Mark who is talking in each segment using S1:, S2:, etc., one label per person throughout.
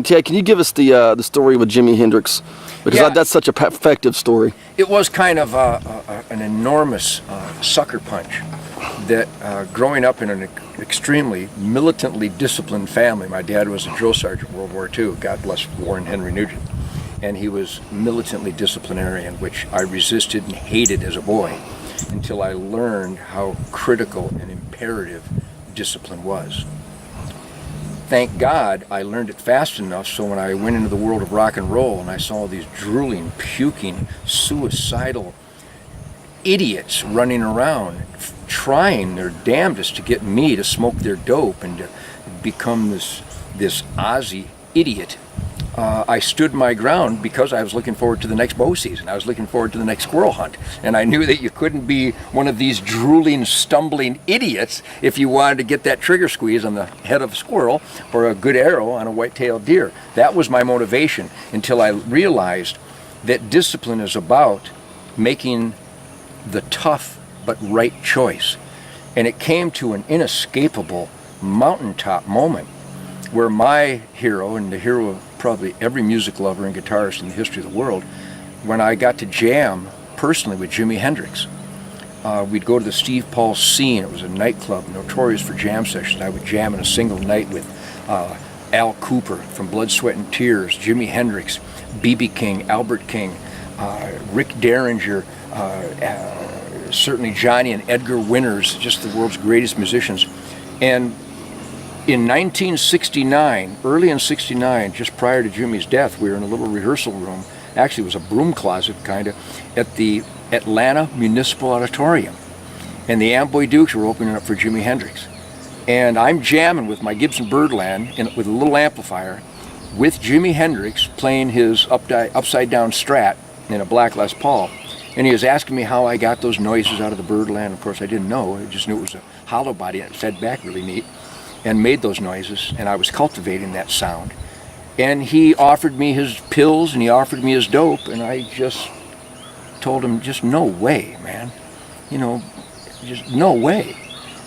S1: And Ted, can you give us the story with Jimi Hendrix? Because that's such a effective story.
S2: It was kind of an enormous sucker punch that growing up in an extremely militantly disciplined family. My dad was a drill sergeant in World War II, God bless Warren Henry Nugent. And he was militantly disciplinarian, which I resisted and hated as a boy until I learned how critical and imperative discipline was. Thank God I learned it fast enough so when I went into the world of rock and roll and I saw these drooling, puking, suicidal idiots running around trying their damnedest to get me to smoke their dope and to become this Ozzy idiot, I stood my ground because I was looking forward to the next bow season. I was looking forward to the next squirrel hunt. And I knew that you couldn't be one of these drooling, stumbling idiots if you wanted to get that trigger squeeze on the head of a squirrel or a good arrow on a white-tailed deer. That was my motivation until I realized that discipline is about making the tough but right choice. And it came to an inescapable mountaintop moment where my hero, and the hero of probably every music lover and guitarist in the history of the world, when I got to jam personally with Jimi Hendrix. We'd go to the Steve Paul Scene. It was a nightclub notorious for jam sessions. I would jam in a single night with Al Cooper from Blood, Sweat and Tears, Jimi Hendrix, B.B. King, Albert King, Rick Derringer, certainly Johnny and Edgar Winters, just the world's greatest musicians. And in 1969, early in 69, just prior to Jimmy's death, we were in a little rehearsal room. Actually, it was a broom closet, kind of, at the Atlanta Municipal Auditorium. And the Amboy Dukes were opening up for Jimi Hendrix. And I'm jamming with my Gibson Birdland with a little amplifier with Jimi Hendrix playing his upside down Strat in a black Les Paul. And he was asking me how I got those noises out of the Birdland. Of course, I didn't know. I just knew it was a hollow body and it fed back really neat. And made those noises, and I was cultivating that sound. And he offered me his pills, and he offered me his dope, and I just told him, just no way, man. You know, just no way.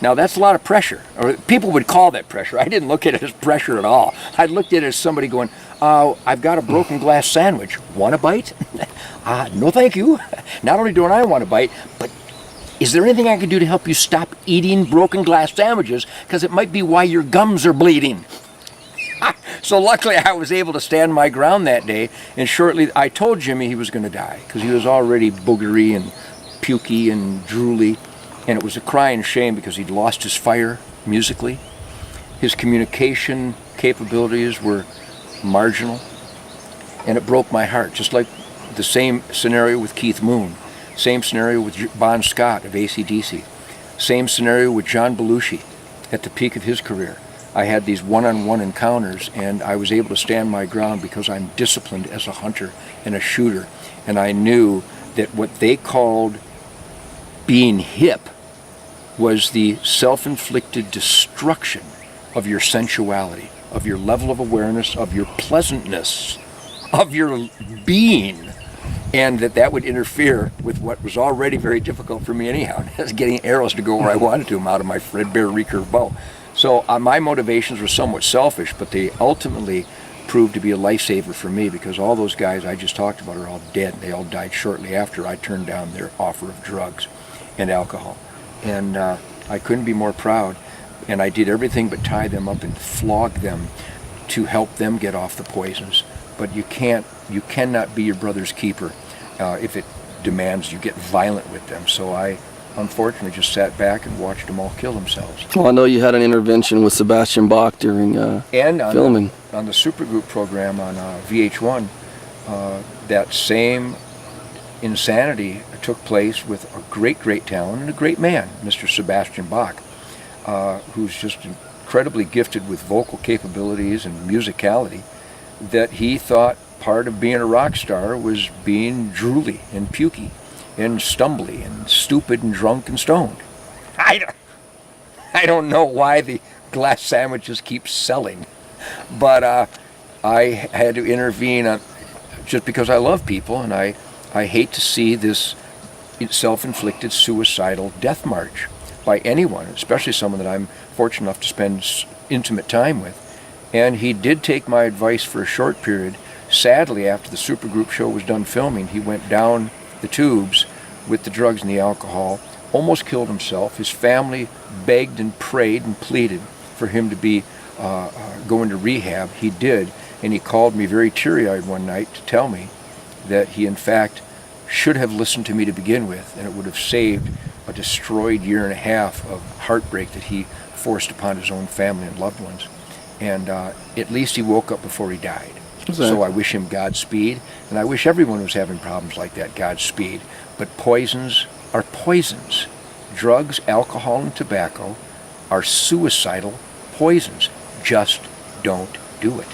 S2: Now, that's a lot of pressure, or people would call that pressure. I didn't look at it as pressure at all. I looked at it as somebody going, I've got a broken glass sandwich. Want a bite? No, thank you. Not only do I want a bite, but is there anything I can do to help you stop eating broken glass sandwiches? Because it might be why your gums are bleeding. So luckily I was able to stand my ground that day, and shortly I told Jimmy he was going to die because he was already boogery and pukey and drooly, and it was a crying shame because he'd lost his fire musically. His communication capabilities were marginal, and it broke my heart, just like the same scenario with Keith Moon. Same scenario with Bon Scott of AC/DC. Same scenario with John Belushi at the peak of his career. I had these one-on-one encounters, and I was able to stand my ground because I'm disciplined as a hunter and a shooter. And I knew that what they called being hip was the self-inflicted destruction of your sensuality, of your level of awareness, of your pleasantness, of your being. And that would interfere with what was already very difficult for me anyhow, getting arrows to go where I wanted to them out of my threadbare recurve bow. So my motivations were somewhat selfish, but they ultimately proved to be a lifesaver for me because all those guys I just talked about are all dead. They all died shortly after I turned down their offer of drugs and alcohol. And I couldn't be more proud. And I did everything but tie them up and flog them to help them get off the poisons. But you cannot be your brother's keeper if it demands you get violent with them. So I unfortunately just sat back and watched them all kill themselves.
S1: Well, I know you had an intervention with Sebastian Bach during filming.
S2: On the Supergroup program on VH1, that same insanity took place with a great talent and a great man, Mr. Sebastian Bach, who's just incredibly gifted with vocal capabilities and musicality, that he thought part of being a rock star was being drooly and pukey and stumbly and stupid and drunk and stoned. I don't know why the glass sandwiches keep selling, but I had to intervene just because I love people, and I hate to see this self-inflicted suicidal death march by anyone, especially someone that I'm fortunate enough to spend intimate time with. And he did take my advice for a short period. Sadly, after the supergroup show was done filming, he went down the tubes with the drugs and the alcohol, almost killed himself. His family begged and prayed and pleaded for him to be going to rehab. He did, and he called me very teary-eyed one night to tell me that he, in fact, should have listened to me to begin with, and it would have saved a destroyed year and a half of heartbreak that he forced upon his own family and loved ones. And at least he woke up before he died.
S1: Exactly.
S2: So I wish him Godspeed, and I wish everyone who's having problems like that Godspeed. But poisons are poisons. Drugs, alcohol, and tobacco are suicidal poisons. Just don't do it.